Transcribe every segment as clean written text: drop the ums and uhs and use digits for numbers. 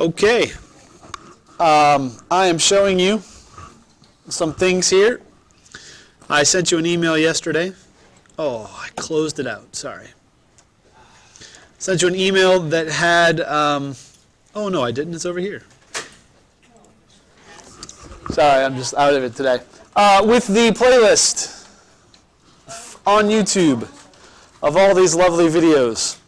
Okay. I am showing you some things here. I sent you an email yesterday. Oh, I closed it out. Sorry. Sent you an email that had, oh no, I didn't. It's over here. Sorry, I'm just out of it today. With the playlist on YouTube of all these lovely videos. Is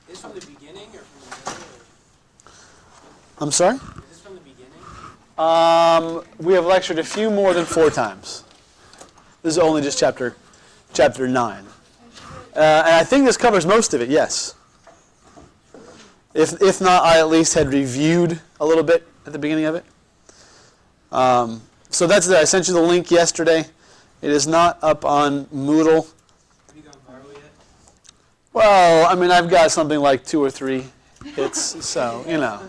this from the beginning or from the middle? I'm sorry? Is this from the beginning? We have lectured a few more than 4 times. This is only just chapter 9. And I think this covers most of it, yes. If not, I at least had reviewed a little bit at the beginning of it. So that's there. I sent you the link yesterday. It is not up on Moodle. Have you gone viral yet? Well, I mean, I've got something like 2 or 3 hits, so, you know.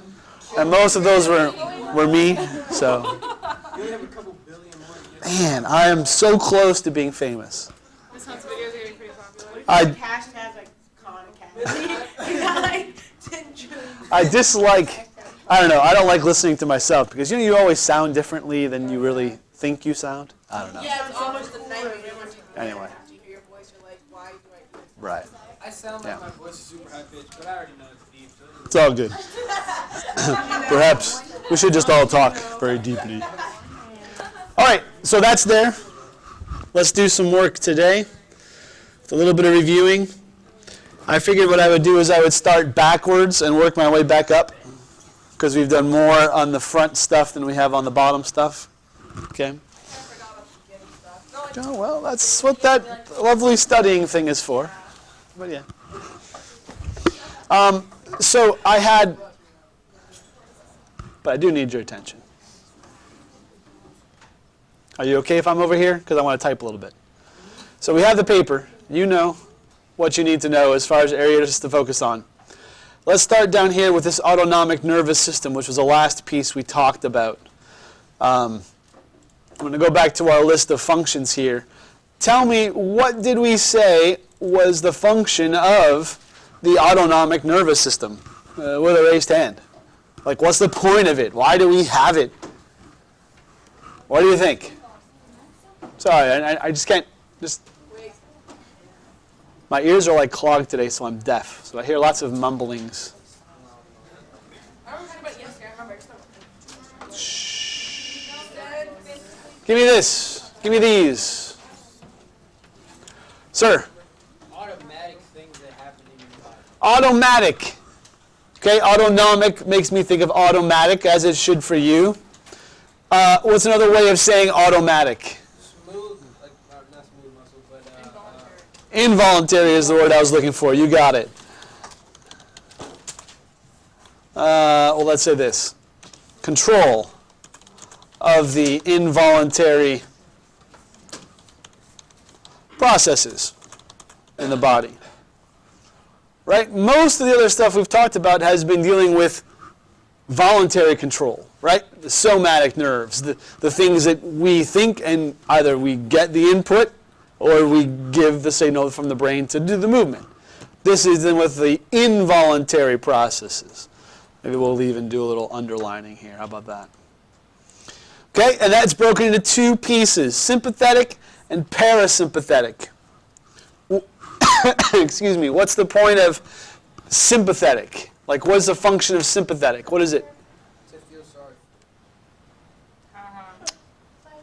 And most of those were me, so. You only have a couple billion more to get. Man, I am so close to being famous. This Hunt's videos are getting pretty popular. Hashtags like Khan Academy. You got like 10 trillion. I dislike, I don't know, I don't like listening to myself because, you know, you always sound differently than you really think you sound. I don't know. Yeah, it's almost the nightmare. Anyway. After you hear your voice, you're like, why do I do this? Right. I sound like Yeah. my voice is super high pitched, but I already know it's deep. So It's all good. Perhaps we should just all talk very deeply. All right, so that's there. Let's do some work today. With a little bit of reviewing. I figured what I would do is I would start backwards and work my way back up because we've done more on the front stuff than we have on the bottom stuff. Okay. Oh, well, that's what that lovely studying thing is for. But yeah. So I had, but I do need your attention. Are you okay if I'm over here? Because I want to type a little bit. So we have the paper. You know what you need to know as far as areas to focus on. Let's start down here with this autonomic nervous system, which was the last piece we talked about. I'm going to go back to our list of functions here. Tell me, what did we say was the function of the autonomic nervous system with a raised hand? Like, what's the point of it? Why do we have it? What do you think? Sorry, I just can't, my ears are like clogged today, so I'm deaf. So I hear lots of mumblings. I remember talking about it yesterday. I remember. Shh. Give me this. Give me these. Sir. automatic things that happen in your body. Automatic. Okay, autonomic makes me think of automatic, as it should for you. What's another way of saying automatic? Smooth, like not smooth muscle, but Involuntary is the word I was looking for. You got it. Well, let's say this. Control of the involuntary processes in the body. Right? Most of the other stuff we've talked about has been dealing with voluntary control, right? The somatic nerves, the things that we think, and either we get the input or we give the signal from the brain to do the movement. This is then with the involuntary processes. Maybe we'll even do a little underlining here. How about that? Okay, and that's broken into 2 pieces, sympathetic and parasympathetic. Excuse me, what's the point of sympathetic? Like, what's the function of sympathetic? What is it? to feel sorry.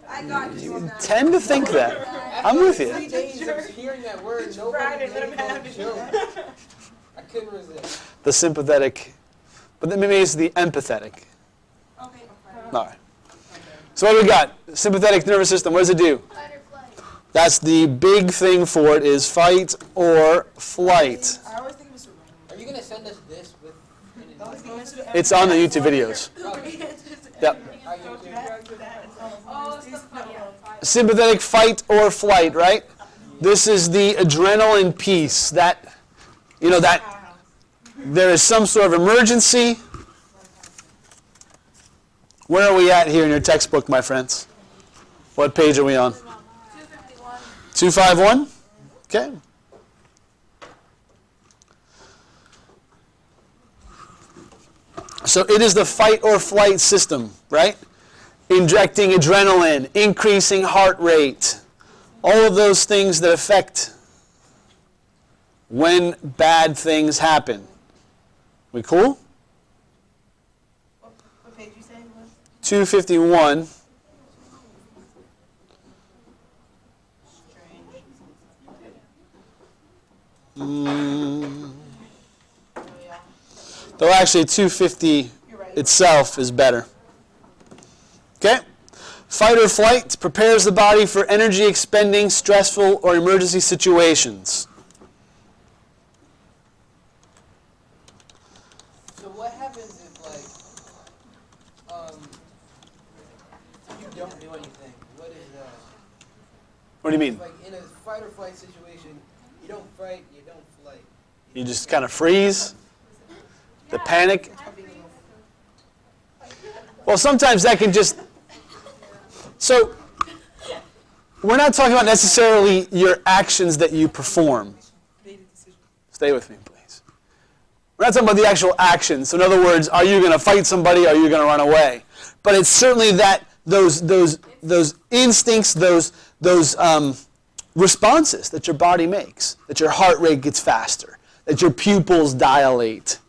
I got you. You tend to think that. I'm with you. 3 days of hearing that word, nobody made a joke. I couldn't resist. The sympathetic, but then maybe it's the empathetic. Okay. All right. So what do we got? Sympathetic nervous system, what does it do? Fight or flight. That's the big thing for it, is fight or flight. I always think it was surrender. Are you gonna send us this with? It's on the YouTube videos. Yep. Oh, stuff like that. Sympathetic fight or flight, right? This is the adrenaline piece that, you know, that there is some sort of emergency. Where are we at here in your textbook, my friends? What page are we on? 251. 251? Okay. So it is the fight or flight system, right? Injecting adrenaline, increasing heart rate, all of those things that affect when bad things happen. We cool? What page you say it was? 251. Strange. Oh, yeah. Though actually 250 You're right. itself is better. Okay? Fight or flight prepares the body for energy expending, stressful, or emergency situations. So what happens if you don't do anything? What is What do you mean? like in a fight or flight situation? You don't fight, you don't flight. You just kind of freeze? The panic? Well, sometimes that can just... So, we're not talking about necessarily your actions that you perform. Stay with me, please. We're not talking about the actual actions. So in other words, are you going to fight somebody? Are you going to run away? But it's certainly that those instincts, those responses that your body makes, that your heart rate gets faster, that your pupils dilate,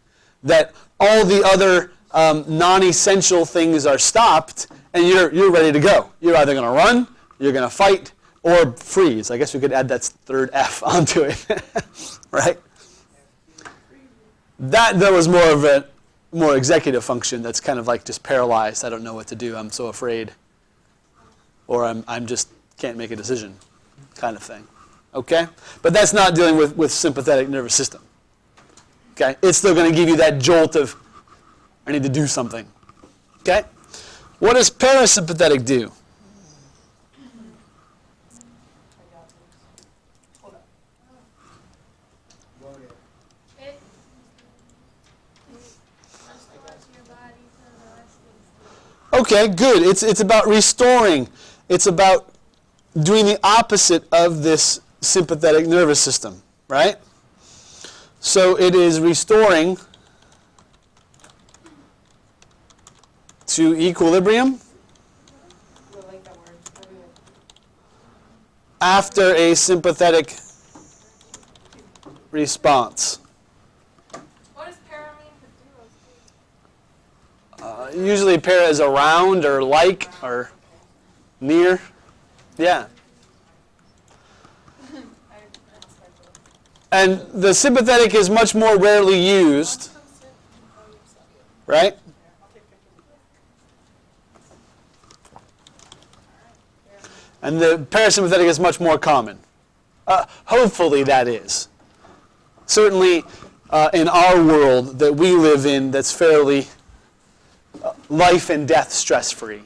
that all the other non-essential things are stopped, and you're ready to go. You're either going to run, you're going to fight, or freeze. I guess we could add that third F onto it, right? That, though, is more of a more executive function that's kind of like just paralyzed. I don't know what to do. I'm so afraid. Or I'm just can't make a decision kind of thing. Okay? But that's not dealing with sympathetic nervous system. Okay? It's still going to give you that jolt of, I need to do something. Okay? What does parasympathetic do? It restores your body to the resting state. Okay, good. It's about restoring. It's about doing the opposite of this sympathetic nervous system, right? So it is restoring to equilibrium I like that word. after a sympathetic response. What does para mean for Usually para is around or like or near. Yeah. And the sympathetic is much more rarely used, right? And the parasympathetic is much more common. Hopefully that is. Certainly in our world that we live in that's fairly life and death stress-free.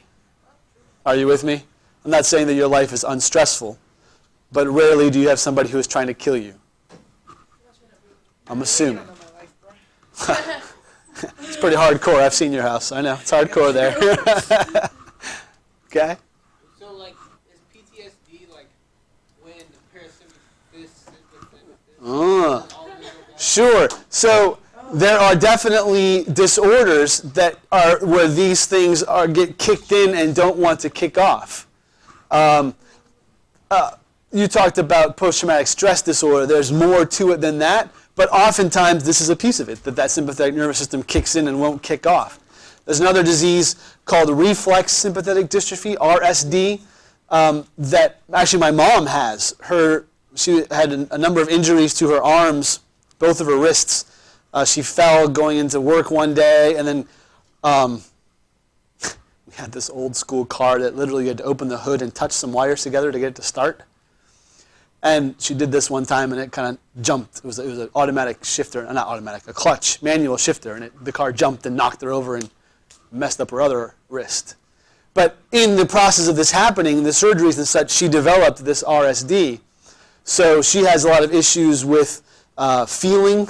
Are you with me? I'm not saying that your life is unstressful, but rarely do you have somebody who is trying to kill you. I'm assuming. It's pretty hardcore. I've seen your house. I know. It's hardcore there. Okay? So like is PTSD like when the parasympathetic Sure. So there are definitely disorders that are where these things get kicked in and don't want to kick off. You talked about post-traumatic stress disorder. There's more to it than that, but oftentimes this is a piece of it, that sympathetic nervous system kicks in and won't kick off. There's another disease called reflex sympathetic dystrophy, RSD, that actually my mom has. She had a number of injuries to her arms, both of her wrists. She fell going into work one day, and then we had this old school car that literally you had to open the hood and touch some wires together to get it to start. And she did this one time, and it kind of jumped. It was an automatic shifter, not automatic, a clutch, manual shifter, and the car jumped and knocked her over and messed up her other wrist. But in the process of this happening, the surgeries and such, she developed this RSD. So she has a lot of issues with feeling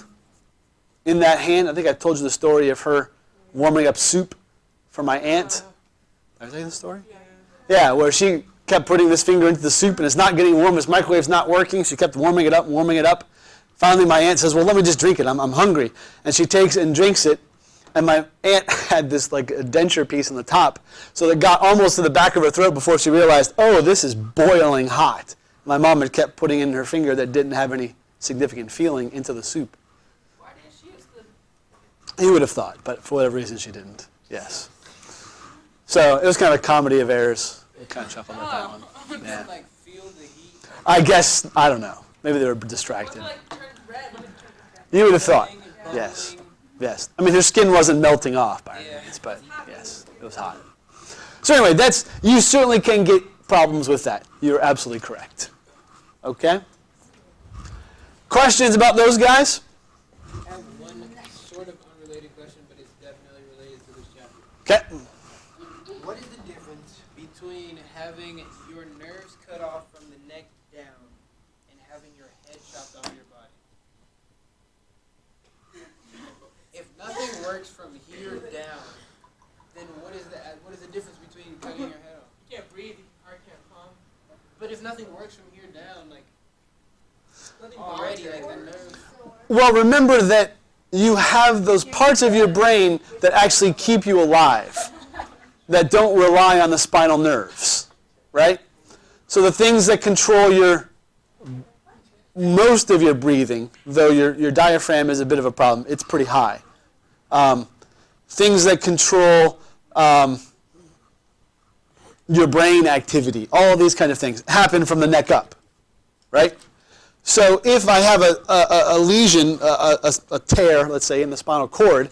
in that hand. I think I told you the story of her warming up soup for my aunt. Did I tell you the story? Yeah, where she kept putting this finger into the soup and it's not getting warm. This microwave's not working. She kept warming it up and warming it up. Finally, my aunt says, well, let me just drink it. I'm hungry. And she takes and drinks it. And my aunt had this like a denture piece on the top, so it got almost to the back of her throat before she realized, oh, this is boiling hot. My mom had kept putting in her finger that didn't have any significant feeling into the soup. Why didn't she use the... You would have thought, but for whatever reason she didn't. Yes. So it was kind of a comedy of errors. We kind of chuckled at that one. You Yeah. can like feel the heat. I guess, I don't know. Maybe they were distracted. What if it like turns red? You would have thought. Bubbling and Yes. bubbling. Yes. I mean, her skin wasn't melting off by any Yeah. means, but yes, it was hot. So anyway, you certainly can get problems with that. You're absolutely correct. Okay? Questions about those guys? I have one sort of unrelated question, but it's definitely related to this chapter. Okay. What is the difference between having your nerves cut off from the neck down and having your head chopped off your body? If nothing works from here down, then what is the difference between cutting your head off? You can't breathe, your heart can't pump. But if nothing works from here down, like already, like the nerves. Well, remember that you have those parts of your brain that actually keep you alive, that don't rely on the spinal nerves, right? So the things that control most of your breathing, though your diaphragm is a bit of a problem, it's pretty high. Things that control your brain activity, all of these kind of things happen from the neck up, right? So if I have a lesion, a tear, let's say, in the spinal cord,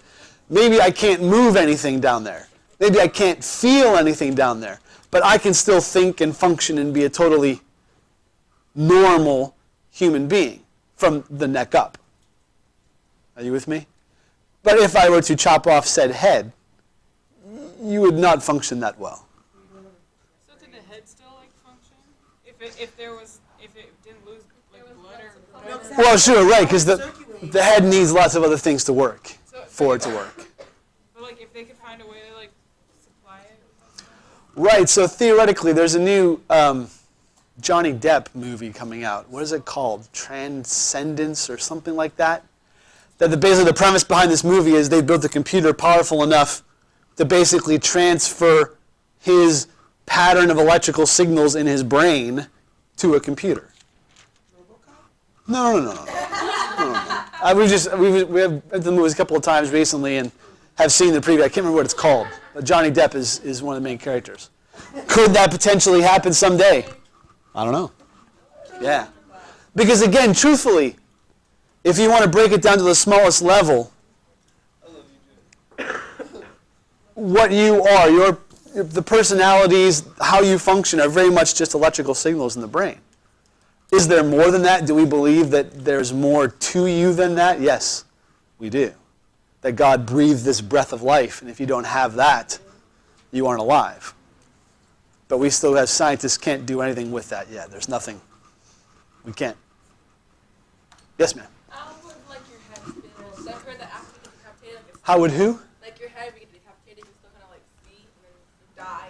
maybe I can't move anything down there. Maybe I can't feel anything down there. But I can still think and function and be a totally normal human being from the neck up. Are you with me? But if I were to chop off said head, you would not function that well. So did the head still like function? If it didn't lose like blood or Well, sure, right, because the head needs lots of other things to work for it to work. but like if they could find a way to like supply it with that stuff? Right, so theoretically, there's a new Johnny Depp movie coming out. What is it called? Transcendence or something like that? Basically the premise behind this movie is they built a computer powerful enough to basically transfer his pattern of electrical signals in his brain to a computer. No. We have been to the movies a couple of times recently and have seen the preview. I can't remember what it's called, but Johnny Depp is one of the main characters. Could that potentially happen someday? I don't know. Yeah. Because again, truthfully, if you want to break it down to the smallest level, what you are, the personalities, how you function are very much just electrical signals in the brain. Is there more than that? Do we believe that there's more to you than that? Yes, we do. That God breathed this breath of life, and if you don't have that, you aren't alive. But we still, as scientists, can't do anything with that yet. There's nothing. We can't. Yes, ma'am. How would like your head feel? So I've heard that after you get decapitated, like, it's How would who? like your head, when you get decapitated, you still kind of like see and then you die.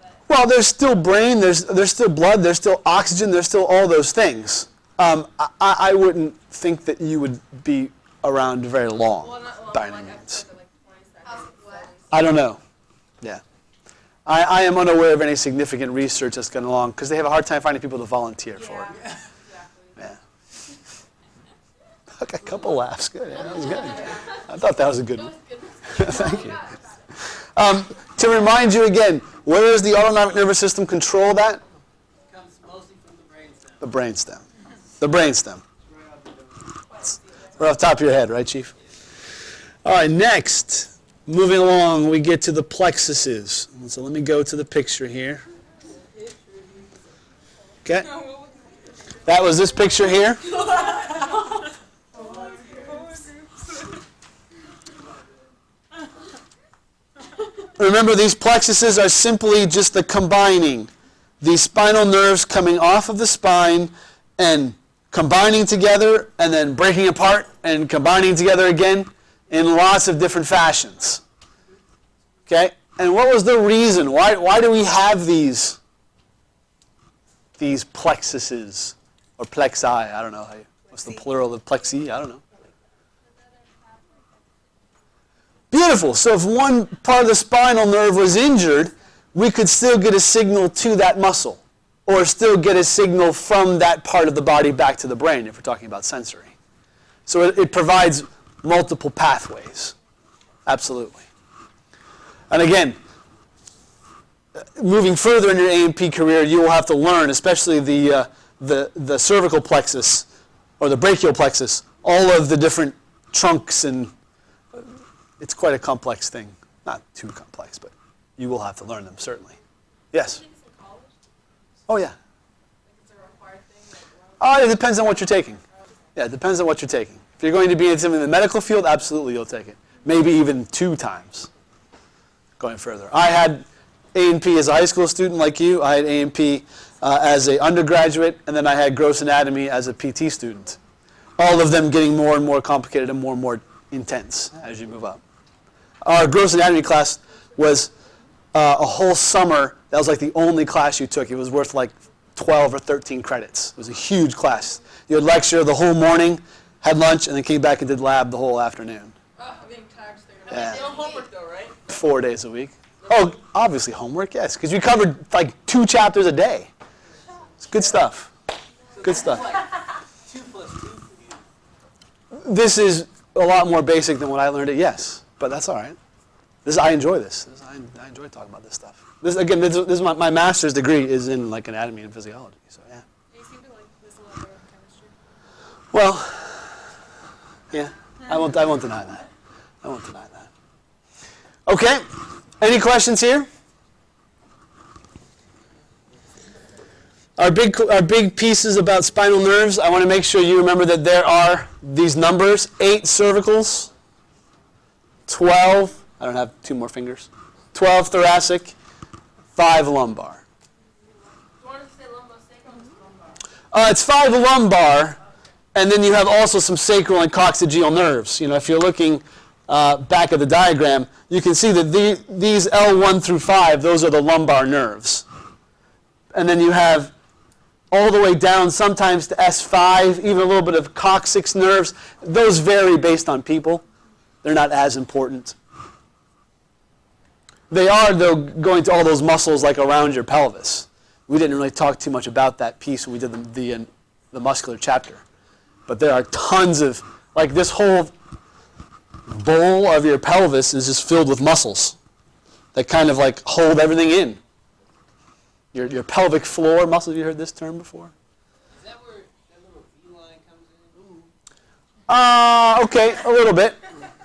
But Well, there's still brain, there's still blood, there's still oxygen, there's still all those things. I wouldn't think that you would be around very long by any means. like 20 seconds. I don't know. Yeah. I am unaware of any significant research that's gone along because they have a hard time finding people to volunteer for it. Exactly. Yeah. Okay, a couple laughs. Good. Yeah, that was good. I thought that was a good one. Thank you. To remind you again, where does the autonomic nervous system control that? Comes mostly from the brainstem. The brainstem. The brainstem. Right out the door. Right off the top of your head, right, Chief? All right, next. Moving along, we get to the plexuses. So let me go to the picture here. Okay. That was this picture here. Remember, these plexuses are simply just the combining. These spinal nerves coming off of the spine and combining together and then breaking apart and combining together again in lots of different fashions. Okay? And what was the reason? Why do we have these plexuses or plexi? I don't know. What's the plural of plexi? I don't know. Beautiful. So if one part of the spinal nerve was injured, we could still get a signal to that muscle, or still get a signal from that part of the body back to the brain, if we're talking about sensory. So it provides multiple pathways. Absolutely. And again, moving further in your A&P career, you will have to learn, especially the cervical plexus or the brachial plexus, all of the different trunks, and it's quite a complex thing. Not too complex, but you will have to learn them, certainly. Yes? in college? Oh, yeah. Like it's a required thing? Like, It depends on what you're taking. Yeah, it depends on what you're taking. If you're going to be in something in the medical field, absolutely you'll take it. Maybe even 2 times going further. I had A&P as a high school student like you. I had A&P as an undergraduate, and then I had gross anatomy as a PT student. All of them getting more and more complicated and more intense as you move up. Our gross anatomy class was a whole summer. That was like the only class you took. It was worth like 12 or 13 credits. It was a huge class. You would lecture the whole morning, had lunch, and then came back and did lab the whole afternoon. oh, I'm getting taxed there. Yeah. No homework though, right? 4 days a week. Oh, obviously homework, yes, because we covered like 2 chapters a day. It's good stuff. Good stuff. 2 plus 2 for you. This is a lot more basic than what I learned at Yes, but that's all right. I enjoy this. I enjoy talking about this stuff. This is my master's degree is in like anatomy and physiology. So yeah. You seem to like this a lot better than chemistry. Well, yeah. I won't deny that. I won't deny that. Okay. Any questions here? Our big pieces about spinal nerves, I want to make sure you remember that there are these numbers: 8 cervicals, 12, I don't have 2 more fingers, 12 thoracic, 5 lumbar. You wanted to say lumbosacral or lumbar? It's 5 lumbar, and then you have also some sacral and coccygeal nerves. You know, if you're looking back at the diagram, you can see that these L1 through 5, those are the lumbar nerves. And then you have all the way down sometimes to S5, even a little bit of coccyx nerves. Those vary based on people. They're not as important. They are, though, going to all those muscles like around your pelvis. We didn't really talk too much about that piece when we did the muscular chapter. But there are tons of, like this whole bowl of your pelvis is just filled with muscles that kind of like hold everything in. Your pelvic floor muscles, have you heard this term before? Is that where that little V line comes in? Okay, a little bit.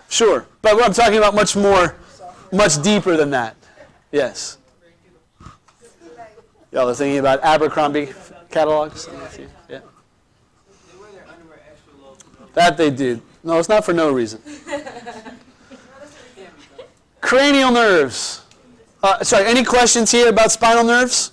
Sure. But what I'm talking about much deeper than that. Yes. Y'all are thinking about Abercrombie catalogs? Yeah. They wear their underwear extra low. That they do. No, it's not for no reason. Cranial nerves. Sorry, any questions here about spinal nerves?